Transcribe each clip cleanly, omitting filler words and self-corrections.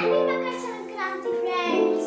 Makar Sankranti, friends.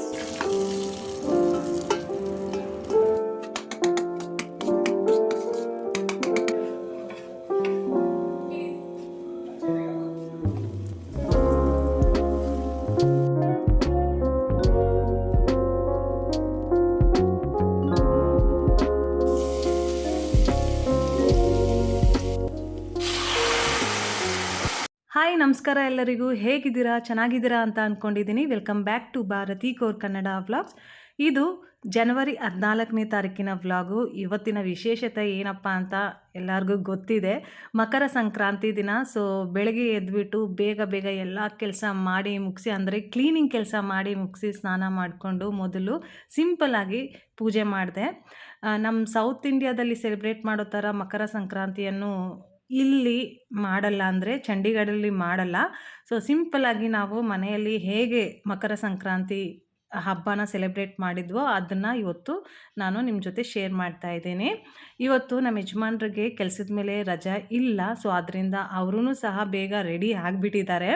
Hi ನಮಸ್ಕಾರ ಎಲ್ಲರಿಗೂ ಹೇಗಿದ್ದೀರಾ ಚೆನ್ನಾಗಿದ್ದೀರಾ ಅಂತ ಅಂದ್ಕೊಂಡಿದ್ದೀನಿ. Welcome back to Bharathi core Kannada vlogs. ಇದು ಜನವರಿ 14ನೇ ತಾರೀಕಿನ ವ್ಲಾಗು. ಇವತ್ತಿನ ವಿಶೇಷತೆ ಏನಪ್ಪ ಅಂತ ಎಲ್ಲರಿಗೂ ಗೊತ್ತಿದೆ. ಮಕರ ಸಂಕ್ರಾಂತಿ ದಿನ. ಸೊ ಬೆಳಗ್ಗೆ ಎದ್ಬಿಟ್ಟು ಬೇಗ ಬೇಗ ಎಲ್ಲ ಕೆಲಸ ಮಾಡಿ ಮುಗಿಸಿ, ಅಂದರೆ ಕ್ಲೀನಿಂಗ್ ಕೆಲಸ ಮಾಡಿ ಮುಗಿಸಿ ಸ್ನಾನ ಮಾಡಿಕೊಂಡು ಮೊದಲು ಸಿಂಪಲ್ಲಾಗಿ ಪೂಜೆ ಮಾಡಿದೆ. ನಮ್ಮ ಸೌತ್ ಇಂಡಿಯಾದಲ್ಲಿ ಸೆಲೆಬ್ರೇಟ್ ಮಾಡೋ ಥರ ಮಕರ ಸಂಕ್ರಾಂತಿಯನ್ನು ಇಲ್ಲಿ ಮಾಡಲ್ಲ, ಅಂದರೆ ಚಂಡೀಗಢಲ್ಲಿ ಮಾಡಲ್ಲ. ಸೊ ಸಿಂಪಲ್ಲಾಗಿ ನಾವು ಮನೆಯಲ್ಲಿ ಹೇಗೆ ಮಕರ ಸಂಕ್ರಾಂತಿ ಹಬ್ಬನ ಸೆಲೆಬ್ರೇಟ್ ಮಾಡಿದ್ವೋ ಅದನ್ನು ಇವತ್ತು ನಾನು ನಿಮ್ಮ ಜೊತೆ ಶೇರ್ ಮಾಡ್ತಾ ಇದ್ದೀನಿ. ಇವತ್ತು ನಮ್ಮ ಯಜಮಾನ್ರಿಗೆ ಕೆಲಸದ ಮೇಲೆ ರಜಾ ಇಲ್ಲ. ಸೊ ಅದರಿಂದ ಅವರೂ ಸಹ ಬೇಗ ರೆಡಿ ಆಗಿಬಿಟ್ಟಿದ್ದಾರೆ.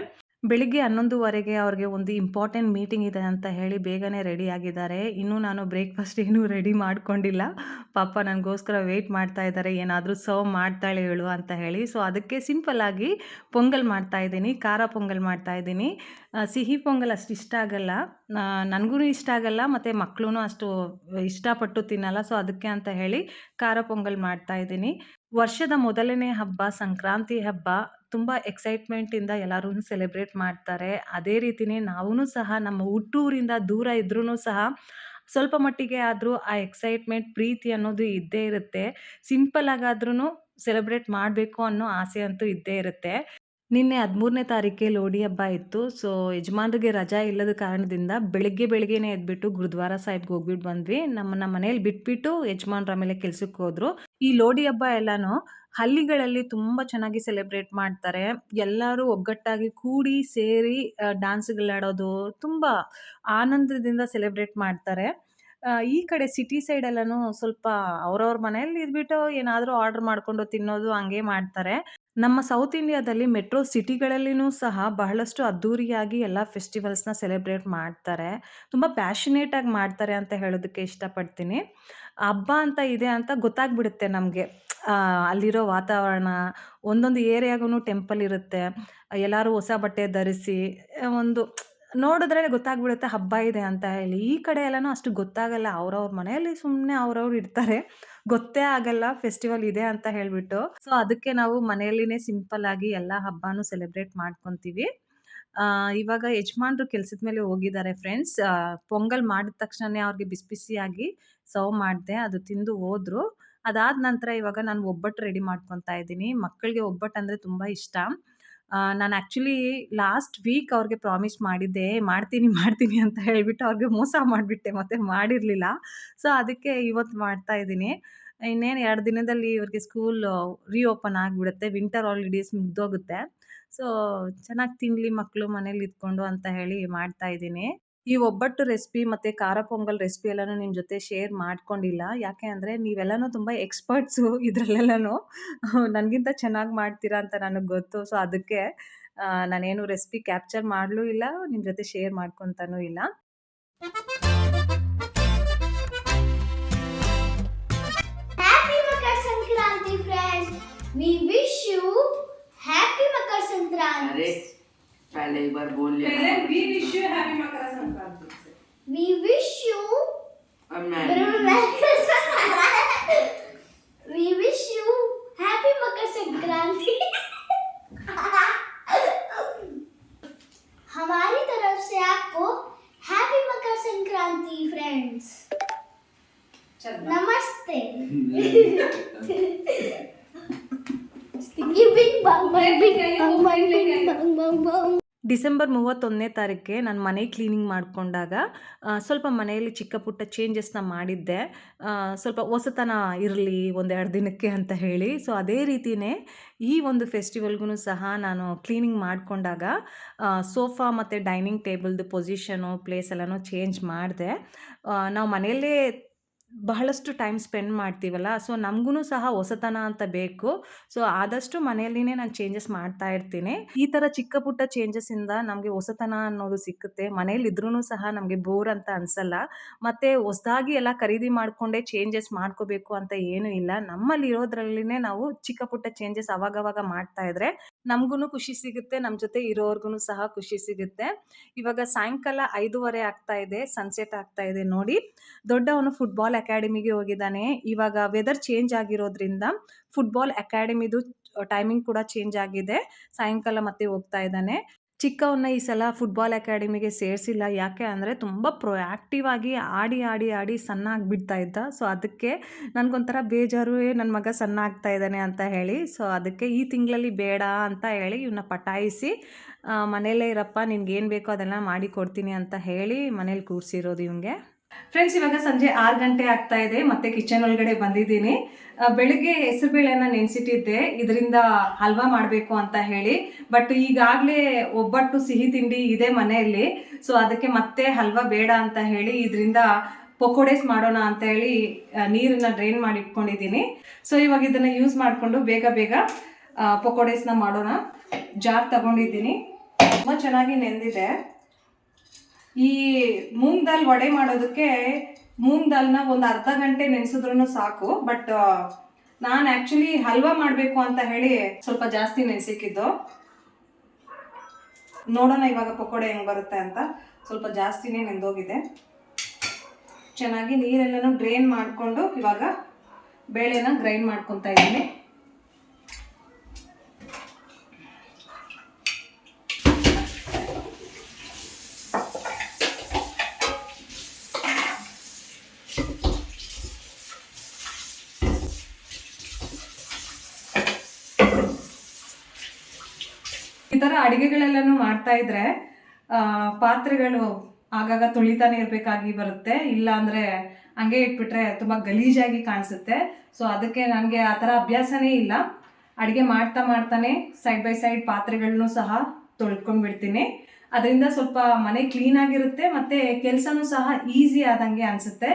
ಬೆಳಿಗ್ಗೆ 11:15ಗೆ ಅವ್ರಿಗೆ ಒಂದು ಇಂಪಾರ್ಟೆಂಟ್ ಮೀಟಿಂಗ್ ಇದೆ ಅಂತ ಹೇಳಿ ಬೇಗನೆ ರೆಡಿ ಆಗಿದ್ದಾರೆ. ಇನ್ನೂ ನಾನು ಬ್ರೇಕ್‌ಫಾಸ್ಟ್ ಏನೂ ರೆಡಿ ಮಾಡ್ಕೊಂಡಿಲ್ಲ. ಪಾಪ ನನಗೋಸ್ಕರ ವೆಯ್ಟ್ ಮಾಡ್ತಾ ಇದ್ದಾರೆ, ಏನಾದರೂ ಸರ್ವ್ ಮಾಡ್ತಾಳೆ ಇವಳು ಅಂತ ಹೇಳಿ. ಸೊ ಅದಕ್ಕೆ ಸಿಂಪಲ್ಲಾಗಿ ಪೊಂಗಲ್ ಮಾಡ್ತಾ ಇದ್ದೀನಿ, ಖಾರ ಪೊಂಗಲ್ ಮಾಡ್ತಾ ಇದ್ದೀನಿ. ಸಿಹಿ ಪೊಂಗಲ್ ಅಷ್ಟು ಇಷ್ಟ ಆಗಲ್ಲ, ನನಗೂ ಇಷ್ಟ ಆಗಲ್ಲ, ಮತ್ತು ಮಕ್ಕಳೂ ಅಷ್ಟು ಇಷ್ಟಪಟ್ಟು ತಿನ್ನಲ್ಲ. ಸೊ ಅದಕ್ಕೆ ಅಂತ ಹೇಳಿ ಖಾರ ಪೊಂಗಲ್ ಮಾಡ್ತಾ ಇದ್ದೀನಿ. ವರ್ಷದ ಮೊದಲನೇ ಹಬ್ಬ ಸಂಕ್ರಾಂತಿ ಹಬ್ಬ ತುಂಬ ಎಕ್ಸೈಟ್ಮೆಂಟಿಂದ ಎಲ್ಲರೂ ಸೆಲೆಬ್ರೇಟ್ ಮಾಡ್ತಾರೆ. ಅದೇ ರೀತಿಯೇ ನಾವೂ ಸಹ ನಮ್ಮ ಹುಟ್ಟೂರಿಂದ ದೂರ ಇದ್ರೂ ಸಹ ಸ್ವಲ್ಪ ಮಟ್ಟಿಗೆ ಆದರೂ ಆ ಎಕ್ಸೈಟ್ಮೆಂಟ್, ಪ್ರೀತಿ ಅನ್ನೋದು ಇದ್ದೇ ಇರುತ್ತೆ. ಸಿಂಪಲ್ಲಾಗಾದ್ರೂ ಸೆಲೆಬ್ರೇಟ್ ಮಾಡಬೇಕು ಅನ್ನೋ ಆಸೆ ಅಂತೂ ಇದ್ದೇ ಇರುತ್ತೆ. ನಿನ್ನೆ 13ನೇ ತಾರೀಕಿಗೆ ಲೋಡಿ ಹಬ್ಬ ಇತ್ತು. ಸೊ ಯಜಮಾನ್ರಿಗೆ ರಜಾ ಇಲ್ಲದ ಕಾರಣದಿಂದ ಬೆಳಿಗ್ಗೆನೇ ಎದ್ಬಿಟ್ಟು ಗುರುದ್ವಾರ ಸಾಹಿಬ್ಗೆ ಹೋಗ್ಬಿಟ್ಟು ಬಂದ್ವಿ. ನಮ್ಮನ್ನ ಮನೇಲಿ ಬಿಟ್ಬಿಟ್ಟು ಯಜಮಾನ್ರು ಆಮೇಲೆ ಕೆಲ್ಸಕ್ಕೆ ಹೋದ್ರು. ಈ ಲೋಡಿ ಹಬ್ಬ ಎಲ್ಲಾನು ಹಳ್ಳಿಗಳಲ್ಲಿ ತುಂಬ ಚೆನ್ನಾಗಿ ಸೆಲೆಬ್ರೇಟ್ ಮಾಡ್ತಾರೆ. ಎಲ್ಲರೂ ಒಗ್ಗಟ್ಟಾಗಿ ಕೂಡಿ ಸೇರಿ ಡ್ಯಾನ್ಸ್‌ಗಳಾಡೋದು, ತುಂಬ ಆನಂದದಿಂದ ಸೆಲೆಬ್ರೇಟ್ ಮಾಡ್ತಾರೆ. ಈ ಕಡೆ ಸಿಟಿ ಸೈಡ್ ಎಲ್ಲಾನು ಸ್ವಲ್ಪ ಅವ್ರವ್ರ ಮನೇಲಿ ಇದ್ಬಿಟ್ಟು ಏನಾದರೂ ಆರ್ಡರ್ ಮಾಡ್ಕೊಂಡು ತಿನ್ನೋದು ಹಂಗೆ ಮಾಡ್ತಾರೆ. ನಮ್ಮ ಸೌತ್ ಇಂಡಿಯಾದಲ್ಲಿ ಮೆಟ್ರೋ ಸಿಟಿಗಳಲ್ಲಿನೂ ಸಹ ಬಹಳಷ್ಟು ಅದ್ದೂರಿಯಾಗಿ ಎಲ್ಲ ಫೆಸ್ಟಿವಲ್ಸ್‌ನ ಸೆಲೆಬ್ರೇಟ್ ಮಾಡ್ತಾರೆ. ತುಂಬ ಪ್ಯಾಷನೇಟಾಗಿ ಮಾಡ್ತಾರೆ ಅಂತ ಹೇಳೋದಕ್ಕೆ ಇಷ್ಟಪಡ್ತೀನಿ. ಹಬ್ಬ ಅಂತ ಇದೆ ಅಂತ ಗೊತ್ತಾಗ್ಬಿಡುತ್ತೆ ನಮಗೆ. ಅಲ್ಲಿರೋ ವಾತಾವರಣ, ಒಂದೊಂದು ಏರಿಯಾಗೂನು ಟೆಂಪಲ್ ಇರುತ್ತೆ. ಎಲ್ಲರೂ ಹೊಸ ಬಟ್ಟೆ ಧರಿಸಿ ಒಂದು ನೋಡಿದ್ರೆ ಗೊತ್ತಾಗ್ಬಿಡುತ್ತೆ ಹಬ್ಬ ಇದೆ ಅಂತ ಹೇಳಿ. ಈ ಕಡೆ ಎಲ್ಲಾನು ಅಷ್ಟು ಗೊತ್ತಾಗಲ್ಲ. ಅವ್ರವ್ರ ಮನೆಯಲ್ಲಿ ಸುಮ್ಮನೆ ಅವ್ರವ್ರು ಇರ್ತಾರೆ. ಗೊತ್ತೇ ಆಗಲ್ಲ ಫೆಸ್ಟಿವಲ್ ಇದೆ ಅಂತ ಹೇಳ್ಬಿಟ್ಟು. ಸೊ ಅದಕ್ಕೆ ನಾವು ಮನೆಯಲ್ಲಿನೇ ಸಿಂಪಲ್ಲಾಗಿ ಎಲ್ಲ ಹಬ್ಬಾನು ಸೆಲೆಬ್ರೇಟ್ ಮಾಡ್ಕೊಂತೀವಿ. ಇವಾಗ ಯಜಮಾನ್ರು ಕೆಲ್ಸದ ಮೇಲೆ ಹೋಗಿದ್ದಾರೆ ಫ್ರೆಂಡ್ಸ್. ಪೊಂಗಲ್ ಮಾಡಿದ ತಕ್ಷಣನೇ ಅವ್ರಿಗೆ ಬಿಸಿ ಬಿಸಿಯಾಗಿ ಸರ್ವ್ ಮಾಡಿದೆ. ಅದು ತಿಂದು ಹೋದ್ರು. ಅದಾದ ನಂತರ ಇವಾಗ ನಾನು ಒಬ್ಬಟ್ಟು ರೆಡಿ ಮಾಡ್ಕೊತಾ ಇದ್ದೀನಿ. ಮಕ್ಕಳಿಗೆ ಒಬ್ಬಟ್ಟಂದ್ರೆ ತುಂಬ ಇಷ್ಟ. ನಾನು ಆ್ಯಕ್ಚುಲಿ ಲಾಸ್ಟ್ ವೀಕ್ ಅವ್ರಿಗೆ ಪ್ರಾಮಿಸ್ ಮಾಡಿದ್ದೆ, ಮಾಡ್ತೀನಿ ಅಂತ ಹೇಳ್ಬಿಟ್ಟು ಅವ್ರಿಗೆ ಮೋಸ ಮಾಡಿಬಿಟ್ಟೆ, ಮತ್ತೆ ಮಾಡಿರಲಿಲ್ಲ. ಸೊ ಅದಕ್ಕೆ ಇವತ್ತು ಮಾಡ್ತಾ ಇದ್ದೀನಿ. ಇನ್ನೇನು 2 ದಿನದಲ್ಲಿ ಇವ್ರಿಗೆ ಸ್ಕೂಲ್ ರೀಓಪನ್ ಆಗಿಬಿಡುತ್ತೆ. ವಿಂಟರ್ ಹಾಲಿಡೇಸ್ ಮುಗ್ದೋಗುತ್ತೆ. ಸೊ ಚೆನ್ನಾಗಿ ತಿನ್ನಲಿ ಮಕ್ಕಳು ಮನೇಲಿ ಇದ್ಕೊಂಡು ಅಂತ ಹೇಳಿ ಮಾಡ್ತಾ ಇದ್ದೀನಿ. ಈ ಒಬ್ಬಟ್ಟು ರೆಸಿಪಿ ಮತ್ತು ಖಾರ ಪೊಂಗಲ್ ರೆಸಿಪಿ ಎಲ್ಲಾನು ನಿಮ್ಮ ಜೊತೆ ಶೇರ್ ಮಾಡ್ಕೊಂಡಿಲ್ಲ. ಯಾಕೆ ಅಂದರೆ ನೀವೆಲ್ಲನೂ ತುಂಬ ಎಕ್ಸ್ಪರ್ಟ್ಸು ಇದರಲ್ಲೆಲ್ಲನೂ. ನನಗಿಂತ ಚೆನ್ನಾಗಿ ಮಾಡ್ತೀರಾ ಅಂತ ನನಗೆ ಗೊತ್ತು. ಸೊ ಅದಕ್ಕೆ ನಾನೇನು ರೆಸಿಪಿ ಕ್ಯಾಪ್ಚರ್ ಮಾಡಲೂ ಇಲ್ಲ, ನಿಮ್ಮ ಜೊತೆ ಶೇರ್ ಮಾಡ್ಕೊತಾನೂ ಇಲ್ಲ. Happy Makar Sankranti, friends. We wish you Happy Makar Sankranti. अरे पहले एक बार बोल लिया पहले we wish you happy Makar Sankranti से। We wish you अब मैं We wish you Happy Makar Sankranti. हमारी तरफ से आपको हैप्पी मकर संक्रांति फ्रेंड्स। नमस्ते। Sticky bing bang bang bing bang bang bing bang bang bang. December 31ನೇ ತಾರೀಕಿಗೆ ನಾನು ಮನೆ ಕ್ಲೀನಿಂಗ್ ಮಾಡಿಕೊಂಡಾಗ ಸ್ವಲ್ಪ ಮನೆಯಲ್ಲಿ ಚಿಕ್ಕ ಪುಟ್ಟ ಚೇಂಜಸ್ನ ಮಾಡಿದ್ದೆ. ಸ್ವಲ್ಪ ಹೊಸತನ ಇರಲಿ ಒಂದೆರಡು ದಿನಕ್ಕೆ ಅಂತ ಹೇಳಿ. ಸೊ ಅದೇ ರೀತಿಯೇ ಈ ಒಂದು ಫೆಸ್ಟಿವಲ್ಗೂ ಸಹ ನಾನು ಕ್ಲೀನಿಂಗ್ ಮಾಡಿಕೊಂಡಾಗ ಸೋಫಾ ಮತ್ತು ಡೈನಿಂಗ್ ಟೇಬಲ್ದು ಪೊಸಿಷನು ಪ್ಲೇಸ್ ಎಲ್ಲನೂ ಚೇಂಜ್ ಮಾಡಿದೆ. ನಾವು ಮನೆಯಲ್ಲೇ ಬಹಳಷ್ಟು ಟೈಮ್ ಸ್ಪೆಂಡ್ ಮಾಡ್ತೀವಲ್ಲ, ಸೊ ನಮಗೂ ಸಹ ಹೊಸತನ ಅಂತ ಬೇಕು. ಸೊ ಆದಷ್ಟು ಮನೆಯಲ್ಲಿನೇ ನಾನು ಚೇಂಜಸ್ ಮಾಡ್ತಾ ಇರ್ತೀನಿ. ಈ ಥರ ಚಿಕ್ಕ ಪುಟ್ಟ ಚೇಂಜಸ್ಸಿಂದ ನಮಗೆ ಹೊಸತನ ಅನ್ನೋದು ಸಿಕ್ಕುತ್ತೆ. ಮನೇಲಿದ್ರೂ ಸಹ ನಮಗೆ ಬೋರ್ ಅಂತ ಅನಿಸಲ್ಲ. ಮತ್ತು ಹೊಸದಾಗಿ ಎಲ್ಲ ಖರೀದಿ ಮಾಡಿಕೊಂಡೇ ಚೇಂಜಸ್ ಮಾಡ್ಕೋಬೇಕು ಅಂತ ಏನೂ ಇಲ್ಲ. ನಮ್ಮಲ್ಲಿರೋದ್ರಲ್ಲಿನೇ ನಾವು ಚಿಕ್ಕ ಪುಟ್ಟ ಚೇಂಜಸ್ ಅವಾಗವಾಗ ಮಾಡ್ತಾ ಇದ್ರೆ ನಮಗೂ ಖುಷಿ ಸಿಗುತ್ತೆ, ನಮ್ಮ ಜೊತೆ ಇರೋರ್ಗು ಸಹ ಖುಷಿ ಸಿಗುತ್ತೆ. ಇವಾಗ ಸಾಯಂಕಾಲ 5:30 ಆಗ್ತಾ ಇದೆ, ಸನ್ಸೆಟ್ ಆಗ್ತಾ ಇದೆ ನೋಡಿ. ದೊಡ್ಡವನು ಫುಟ್ಬಾಲ್ ಅಕಾಡೆಮಿಗೆ ಹೋಗಿದ್ದಾನೆ. ಇವಾಗ ವೆದರ್ ಚೇಂಜ್ ಆಗಿರೋದ್ರಿಂದ ಫುಟ್ಬಾಲ್ ಅಕಾಡೆಮಿದು ಟೈಮಿಂಗ್ ಕೂಡ ಚೇಂಜ್ ಆಗಿದೆ. ಸಾಯಂಕಾಲ ಮತ್ತೆ ಹೋಗ್ತಾ ಇದ್ದಾನೆ. ಚಿಕ್ಕವನ್ನ ಈ ಸಲ ಫುಟ್ಬಾಲ್ ಅಕಾಡೆಮಿಗೆ ಸೇರಿಸಿಲ್ಲ. ಯಾಕೆ ಅಂದರೆ ತುಂಬ ಪ್ರೊಯಾಕ್ಟಿವ್ ಆಗಿ ಆಡಿ ಸಣ್ಣ ಆಗಿಬಿಡ್ತಾ ಇದ್ದ. ಸೊ ಅದಕ್ಕೆ ನನಗೊಂಥರ ಬೇಜಾರು, ನನ್ನ ಮಗ ಸಣ್ಣ ಆಗ್ತಾ ಇದ್ದಾನೆ ಅಂತ ಹೇಳಿ. ಸೊ ಅದಕ್ಕೆ ಈ ತಿಂಗಳಲ್ಲಿ ಬೇಡ ಅಂತ ಹೇಳಿ ಇವನ್ನ ಪಟಾಯಿಸಿ ಮನೇಲೇ ಇರಪ್ಪ, ನಿನ್ಗೇನು ಬೇಕೋ ಅದೆಲ್ಲ ಮಾಡಿ ಕೊಡ್ತೀನಿ ಅಂತ ಹೇಳಿ ಮನೇಲಿ ಕೂರಿಸಿರೋದು ಇವನಿಗೆ. ಫ್ರೆಂಡ್ಸ್, ಇವಾಗ ಸಂಜೆ 6 ಗಂಟೆ ಆಗ್ತಾ ಇದೆ. ಮತ್ತೆ ಕಿಚನ್ ಒಳಗಡೆ ಬಂದಿದ್ದೀನಿ. ಬೆಳಿಗ್ಗೆ ಹೆಸರುಬೇಳೆನ ನೆನೆಸಿಟ್ಟಿದ್ದೆ, ಇದರಿಂದ ಹಲ್ವಾ ಮಾಡಬೇಕು ಅಂತ ಹೇಳಿ. ಬಟ್ ಈಗಾಗಲೇ ಒಬ್ಬಟ್ಟು ಸಿಹಿ ತಿಂಡಿ ಇದೆ ಮನೆಯಲ್ಲಿ. ಸೊ ಅದಕ್ಕೆ ಮತ್ತೆ ಹಲ್ವಾ ಬೇಡ ಅಂತ ಹೇಳಿ ಇದರಿಂದ ಪಕೋಡೇಸ್ ಮಾಡೋಣ ಅಂತ ಹೇಳಿ ನೀರನ್ನ ಡ್ರೈನ್ ಮಾಡಿ ಇಟ್ಕೊಂಡಿದ್ದೀನಿ. ಸೊ ಇವಾಗ ಇದನ್ನು ಯೂಸ್ ಮಾಡಿಕೊಂಡು ಬೇಗ ಪಕೋಡೇಸ್ನ ಮಾಡೋಣ. ಜಾರ್ ತಗೊಂಡಿದ್ದೀನಿ, ತುಂಬ ಚೆನ್ನಾಗಿ ನೆಂದಿದೆ. ಈ ಮೂಂಗ್ ದಾಲ್ ವಡೆ ಮಾಡೋದಕ್ಕೆ ಮೂಂಗ್ ದಾಲ್ನ ಒಂದು ಅರ್ಧ ಗಂಟೆ ನೆನೆಸಿದ್ರೂ ಸಾಕು. ಬಟ್ ನಾನು ಆ್ಯಕ್ಚುಲಿ ಹಲ್ವಾ ಮಾಡಬೇಕು ಅಂತ ಹೇಳಿ ಸ್ವಲ್ಪ ಜಾಸ್ತಿ ನೆನೆಸಿಕ್ಕಿದ್ದು. ನೋಡೋಣ ಇವಾಗ ಪಕೋಡೆ ಹೆಂಗೆ ಬರುತ್ತೆ ಅಂತ. ಸ್ವಲ್ಪ ಜಾಸ್ತಿನೇ ನೆಂದೋಗಿದೆ. ಚೆನ್ನಾಗಿ ನೀರೆಲ್ಲನೂ ಡ್ರೈನ್ ಮಾಡಿಕೊಂಡು ಇವಾಗ ಬೇಳೆನ ಗ್ರೈಂಡ್ ಮಾಡ್ಕೊತಾ ಇದ್ದೀನಿ. ಈ ಥರ ಅಡುಗೆಗಳೆಲ್ಲನೂ ಮಾಡ್ತಾ ಇದ್ರೆ ಪಾತ್ರೆಗಳು ಆಗಾಗ ತೊಳಿತಾನೆ ಇರಬೇಕಾಗಿ ಬರುತ್ತೆ. ಇಲ್ಲ ಅಂದರೆ ಹಂಗೆ ಇಟ್ಬಿಟ್ರೆ ತುಂಬ ಗಲೀಜಾಗಿ ಕಾಣಿಸುತ್ತೆ. ಸೊ ಅದಕ್ಕೆ ನನಗೆ ಆ ಥರ ಅಭ್ಯಾಸನೇ ಇಲ್ಲ. ಅಡುಗೆ ಮಾಡ್ತಾನೆ ಸೈಡ್ ಬೈ ಸೈಡ್ ಪಾತ್ರೆಗಳನ್ನೂ ಸಹ ತೊಳ್ಕೊಂಡು ಬಿಡ್ತೀನಿ. ಅದರಿಂದ ಸ್ವಲ್ಪ ಮನೆ ಕ್ಲೀನಾಗಿರುತ್ತೆ ಮತ್ತು ಕೆಲಸನೂ ಸಹ ಈಸಿ ಆದಂಗೆ ಅನಿಸುತ್ತೆ.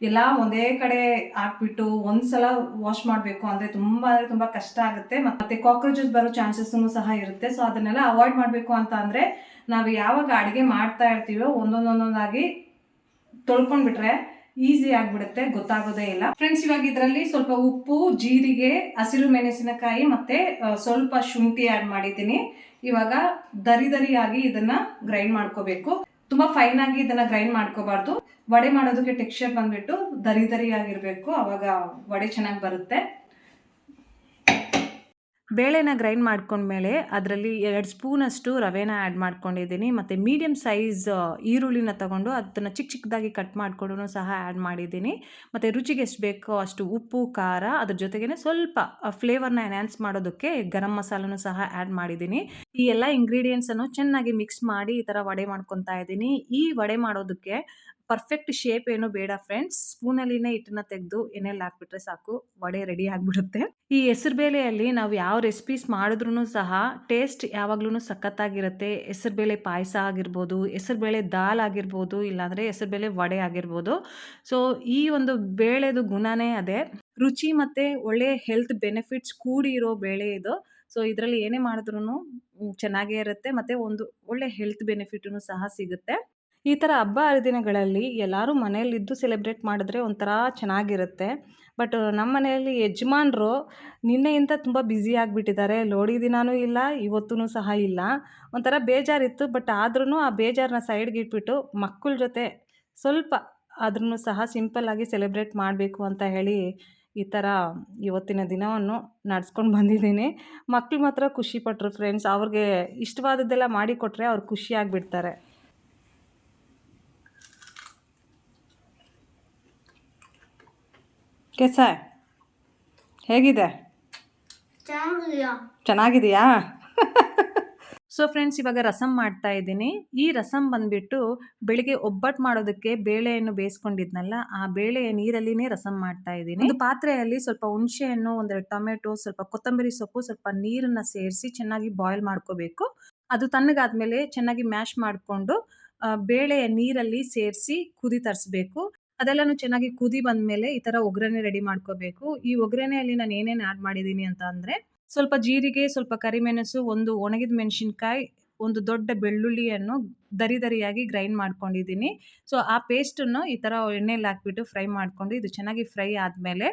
ಎಲ್ಲ ಒಂದೇ ಕಡೆ ಹಾಕ್ಬಿಟ್ಟು ಒಂದ್ಸಲ ವಾಶ್ ಮಾಡಬೇಕು ಅಂದರೆ ತುಂಬ ಕಷ್ಟ ಆಗುತ್ತೆ. ಮತ್ತು ಕಾಕ್ರೋಚಸ್ ಬರೋ ಚಾನ್ಸಸ್ಸೂ ಸಹ ಇರುತ್ತೆ. ಸೊ ಅದನ್ನೆಲ್ಲ ಅವಾಯ್ಡ್ ಮಾಡಬೇಕು ಅಂತ ಅಂದರೆ ನಾವು ಯಾವಾಗ ಅಡುಗೆ ಮಾಡ್ತಾ ಇರ್ತೀವೋ ಒಂದೊಂದಾಗಿ ತೊಳ್ಕೊಂಡ್ಬಿಟ್ರೆ ಈಸಿ ಆಗಿಬಿಡುತ್ತೆ, ಗೊತ್ತಾಗೋದೇ ಇಲ್ಲ. ಫ್ರೆಂಡ್ಸ್, ಇವಾಗ ಇದರಲ್ಲಿ ಸ್ವಲ್ಪ ಉಪ್ಪು, ಜೀರಿಗೆ, ಹಸಿರು ಮೆಣಸಿನಕಾಯಿ ಮತ್ತು ಸ್ವಲ್ಪ ಶುಂಠಿ ಆ್ಯಡ್ ಮಾಡಿದ್ದೀನಿ. ಇವಾಗ ದರಿಯಾಗಿ ಇದನ್ನು ಗ್ರೈಂಡ್ ಮಾಡ್ಕೋಬೇಕು. ತುಂಬ ಫೈನ್ ಆಗಿ ಇದನ್ನು ಗ್ರೈಂಡ್ ಮಾಡ್ಕೋಬಾರ್ದು. ವಡೆ ಮಾಡೋದಕ್ಕೆ ಟೆಕ್ಸ್ಚರ್ ಬಂದ್ಬಿಟ್ಟು ದರಿಯಾಗಿರಬೇಕು, ಆವಾಗ ವಡೆ ಚೆನ್ನಾಗಿ ಬರುತ್ತೆ. ಬೇಳೆನ ಗ್ರೈಂಡ್ ಮಾಡ್ಕೊಂಡ್ಮೇಲೆ ಅದರಲ್ಲಿ 2 ಸ್ಪೂನಷ್ಟು ರವೆನ ಆ್ಯಡ್ ಮಾಡ್ಕೊಂಡಿದ್ದೀನಿ. ಮತ್ತು ಮೀಡಿಯಮ್ ಸೈಜ್ ಈರುಳ್ಳಿನ ತಗೊಂಡು ಅದನ್ನು ಚಿಕ್ಕದಾಗಿ ಕಟ್ ಮಾಡಿಕೊಂಡು ಸಹ ಆ್ಯಡ್ ಮಾಡಿದ್ದೀನಿ. ಮತ್ತು ರುಚಿಗೆ ಎಷ್ಟು ಬೇಕೋ ಅಷ್ಟು ಉಪ್ಪು, ಖಾರ, ಅದ್ರ ಜೊತೆಗೇ ಸ್ವಲ್ಪ ಫ್ಲೇವರ್ನ ಎನ್ಹ್ಯಾನ್ಸ್ ಮಾಡೋದಕ್ಕೆ ಗರಂ ಮಸಾಲನೂ ಸಹ ಆ್ಯಡ್ ಮಾಡಿದ್ದೀನಿ. ಈ ಎಲ್ಲ ಇಂಗ್ರೀಡಿಯೆಂಟ್ಸನ್ನು ಚೆನ್ನಾಗಿ ಮಿಕ್ಸ್ ಮಾಡಿ ಈ ಥರ ವಡೆ ಮಾಡ್ಕೊತಾ ಇದ್ದೀನಿ. ಈ ವಡೆ ಮಾಡೋದಕ್ಕೆ ಪರ್ಫೆಕ್ಟ್ ಶೇಪ್ ಏನು ಬೇಡ ಫ್ರೆಂಡ್ಸ್. ಸ್ಪೂನಲ್ಲಿನೇ ಹಿಟ್ಟನ್ನ ತೆಗೆದು ಎಣ್ಣೆಯಲ್ಲಿ ಹಾಕ್ಬಿಟ್ರೆ ಸಾಕು, ವಡೆ ರೆಡಿ ಆಗಿಬಿಡುತ್ತೆ. ಈ ಹೆಸರುಬೇಳೆಯಲ್ಲಿ ನಾವು ಯಾವ ರೆಸಿಪೀಸ್ ಮಾಡಿದ್ರೂ ಸಹ ಟೇಸ್ಟ್ ಯಾವಾಗ್ಲೂ ಸಖತ್ತಾಗಿರುತ್ತೆ. ಹೆಸರುಬೇಳೆ ಪಾಯಸ ಆಗಿರ್ಬೋದು, ಹೆಸರುಬೇಳೆ ದಾಲ್ ಆಗಿರ್ಬೋದು, ಇಲ್ಲಾಂದರೆ ಹೆಸರುಬೇಳೆ ವಡೆ ಆಗಿರ್ಬೋದು. ಸೊ ಈ ಒಂದು ಬೇಳೆದು ಗುಣನೇ ಅದೇ. ರುಚಿ ಮತ್ತು ಒಳ್ಳೆ ಹೆಲ್ತ್ ಬೆನಿಫಿಟ್ಸ್ ಕೂಡಿ ಇರೋ ಬೇಳೆ ಇದು. ಸೊ ಇದರಲ್ಲಿ ಏನೇ ಮಾಡಿದ್ರೂ ಚೆನ್ನಾಗೇ ಇರುತ್ತೆ ಮತ್ತು ಒಂದು ಒಳ್ಳೆ ಹೆಲ್ತ್ ಬೆನಿಫಿಟೂ ಸಹ ಸಿಗುತ್ತೆ. ಈ ಥರ ಹಬ್ಬ ಹರಿದಿನಗಳಲ್ಲಿ ಎಲ್ಲರೂ ಮನೆಯಲ್ಲಿದ್ದು ಸೆಲೆಬ್ರೇಟ್ ಮಾಡಿದ್ರೆ ಒಂಥರ ಚೆನ್ನಾಗಿರುತ್ತೆ. ಬಟ್ ನಮ್ಮ ಮನೆಯಲ್ಲಿ ಯಜಮಾನರು ನಿನ್ನೆಯಿಂದ ತುಂಬ ಬ್ಯುಸಿ ಆಗಿಬಿಟ್ಟಿದ್ದಾರೆ. ಲೋಡಿ ದಿನಾನೂ ಇಲ್ಲ, ಇವತ್ತೂ ಸಹ ಇಲ್ಲ. ಒಂಥರ ಬೇಜಾರಿತ್ತು. ಬಟ್ ಆದ್ರೂ ಆ ಬೇಜಾರನ್ನ ಸೈಡ್ಗೆ ಇಟ್ಬಿಟ್ಟು ಮಕ್ಕಳ ಜೊತೆ ಸ್ವಲ್ಪ ಆದ್ರೂ ಸಹ ಸಿಂಪಲ್ಲಾಗಿ ಸೆಲೆಬ್ರೇಟ್ ಮಾಡಬೇಕು ಅಂತ ಹೇಳಿ ಈ ಥರ ಇವತ್ತಿನ ದಿನವನ್ನು ನಡೆಸ್ಕೊಂಡು ಬಂದಿದ್ದೀನಿ. ಮಕ್ಕಳು ಮಾತ್ರ ಖುಷಿಪಟ್ಟರು ಫ್ರೆಂಡ್ಸ್. ಅವ್ರಿಗೆ ಇಷ್ಟವಾದದ್ದೆಲ್ಲ ಮಾಡಿಕೊಟ್ರೆ ಅವ್ರು ಖುಷಿಯಾಗಿಬಿಡ್ತಾರೆ. ಕೆಸ ಹೇಗಿದೆ? ಚೆನ್ನಾಗಿದೆಯಾ? ಸೊ ಫ್ರೆಂಡ್ಸ್, ಇವಾಗ ರಸಮ್ ಮಾಡ್ತಾ ಇದ್ದೀನಿ. ಈ ರಸಮ್ ಬಂದುಬಿಟ್ಟು ಬೆಳಿಗ್ಗೆ ಒಬ್ಬಟ್ಟು ಮಾಡೋದಕ್ಕೆ ಬೇಳೆಯನ್ನು ಬೇಯಿಸ್ಕೊಂಡಿದ್ನಲ್ಲ, ಆ ಬೇಳೆಯ ನೀರಲ್ಲಿನೇ ರಸಮ್ ಮಾಡ್ತಾ ಇದ್ದೀನಿ. ಒಂದು ಪಾತ್ರೆಯಲ್ಲಿ ಸ್ವಲ್ಪ ಹುಣಸೆಹಣ್ಣು, 2 ಟೊಮೆಟೊ, ಸ್ವಲ್ಪ ಕೊತ್ತಂಬರಿ ಸೊಪ್ಪು, ಸ್ವಲ್ಪ ನೀರನ್ನು ಸೇರಿಸಿ ಚೆನ್ನಾಗಿ ಬಾಯ್ಲ್ ಮಾಡ್ಕೋಬೇಕು. ಅದು ತಣ್ಣಗಾದ್ಮೇಲೆ ಚೆನ್ನಾಗಿ ಮ್ಯಾಶ್ ಮಾಡಿಕೊಂಡು ಬೇಳೆಯ ನೀರಲ್ಲಿ ಸೇರಿಸಿ ಕುದಿ ತರಿಸ್ಬೇಕು. ಅದೆಲ್ಲನೂ ಚೆನ್ನಾಗಿ ಕುದಿ ಬಂದಮೇಲೆ ಈ ಥರ ಒಗ್ಗರಣೆ ರೆಡಿ ಮಾಡ್ಕೋಬೇಕು. ಈ ಒಗ್ಗರಣೆಯಲ್ಲಿ ನಾನು ಏನೇನು ಆ್ಯಡ್ ಮಾಡಿದ್ದೀನಿ ಅಂತ ಅಂದರೆ, ಸ್ವಲ್ಪ ಜೀರಿಗೆ, ಸ್ವಲ್ಪ ಕರಿಮೆಣಸು, ಒಂದು ಒಣಗಿದ ಮೆಣಸಿನ್ಕಾಯಿ, ಒಂದು ದೊಡ್ಡ ಬೆಳ್ಳುಳ್ಳಿಯನ್ನು ದರಿಯಾಗಿ ಗ್ರೈಂಡ್ ಮಾಡ್ಕೊಂಡಿದ್ದೀನಿ. ಸೊ ಆ ಪೇಸ್ಟನ್ನು ಈ ಥರ ಎಣ್ಣೆಯಲ್ಲಿ ಹಾಕ್ಬಿಟ್ಟು ಫ್ರೈ ಮಾಡಿಕೊಂಡು, ಇದು ಚೆನ್ನಾಗಿ ಫ್ರೈ ಆದಮೇಲೆ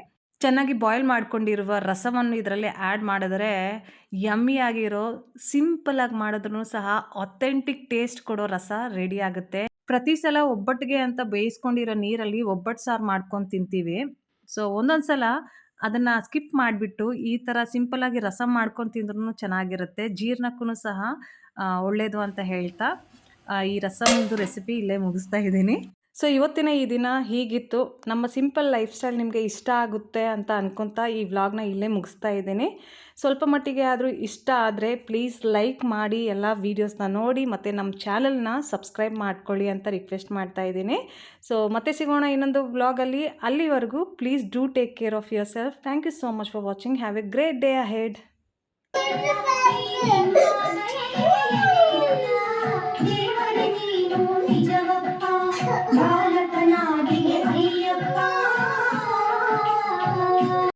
ಚೆನ್ನಾಗಿ ಬಾಯ್ಲ್ ಮಾಡ್ಕೊಂಡಿರುವ ರಸವನ್ನು ಇದರಲ್ಲಿ ಆ್ಯಡ್ ಮಾಡಿದ್ರೆ ಯಮ್ಮಿ ಆಗಿರೋ, ಸಿಂಪಲಾಗಿ ಮಾಡಿದ್ರೂ ಸಹ ಅಥೆಂಟಿಕ್ ಟೇಸ್ಟ್ ಕೊಡೋ ರಸ ರೆಡಿ ಆಗುತ್ತೆ. ಪ್ರತಿ ಸಲ ಒಬ್ಬಟ್ಟಿಗೆ ಅಂತ ಬೇಯಿಸ್ಕೊಂಡಿರೋ ನೀರಲ್ಲಿ ಒಬ್ಬಟ್ಟು ಸಾರು ಮಾಡ್ಕೊಂಡು ತಿಂತೀವಿ. ಸೊ ಒಂದೊಂದು ಸಲ ಅದನ್ನು ಸ್ಕಿಪ್ ಮಾಡಿಬಿಟ್ಟು ಈ ಥರ ಸಿಂಪಲಾಗಿ ರಸಂ ಮಾಡ್ಕೊಂಡು ತಿಂದ್ರೂ ಚೆನ್ನಾಗಿರುತ್ತೆ. ಜೀರ್ಣಕ್ಕೂ ಸಹ ಒಳ್ಳೆಯದು ಅಂತ ಹೇಳ್ತಾ ಈ ರಸಮ್ದು ರೆಸಿಪಿ ಇಲ್ಲೇ ಮುಗಿಸ್ತಾ ಇದ್ದೀನಿ. ಸೊ ಇವತ್ತಿನ ಈ ದಿನ ಹೀಗಿತ್ತು. ನಮ್ಮ ಸಿಂಪಲ್ ಲೈಫ್ ಸ್ಟೈಲ್ ನಿಮಗೆ ಇಷ್ಟ ಆಗುತ್ತೆ ಅಂತ ಅನ್ಕೊತಾ ಈ ವ್ಲಾಗ್ನ ಇಲ್ಲೇ ಮುಗಿಸ್ತಾ ಇದ್ದೀನಿ. ಸ್ವಲ್ಪ ಮಟ್ಟಿಗೆ ಆದರೂ ಇಷ್ಟ ಆದರೆ ಪ್ಲೀಸ್ ಲೈಕ್ ಮಾಡಿ, ಎಲ್ಲ ವೀಡಿಯೋಸ್ನ ನೋಡಿ, ಮತ್ತು ನಮ್ಮ ಚಾನಲ್ನ ಸಬ್ಸ್ಕ್ರೈಬ್ ಮಾಡ್ಕೊಳ್ಳಿ ಅಂತ ರಿಕ್ವೆಸ್ಟ್ ಮಾಡ್ತಾ ಇದ್ದೀನಿ. ಸೊ ಮತ್ತೆ ಸಿಗೋಣ ಇನ್ನೊಂದು ವ್ಲಾಗಲ್ಲಿ. ಅಲ್ಲಿವರೆಗೂ please do take care of yourself. Thank you so much for watching. Have a great day ahead.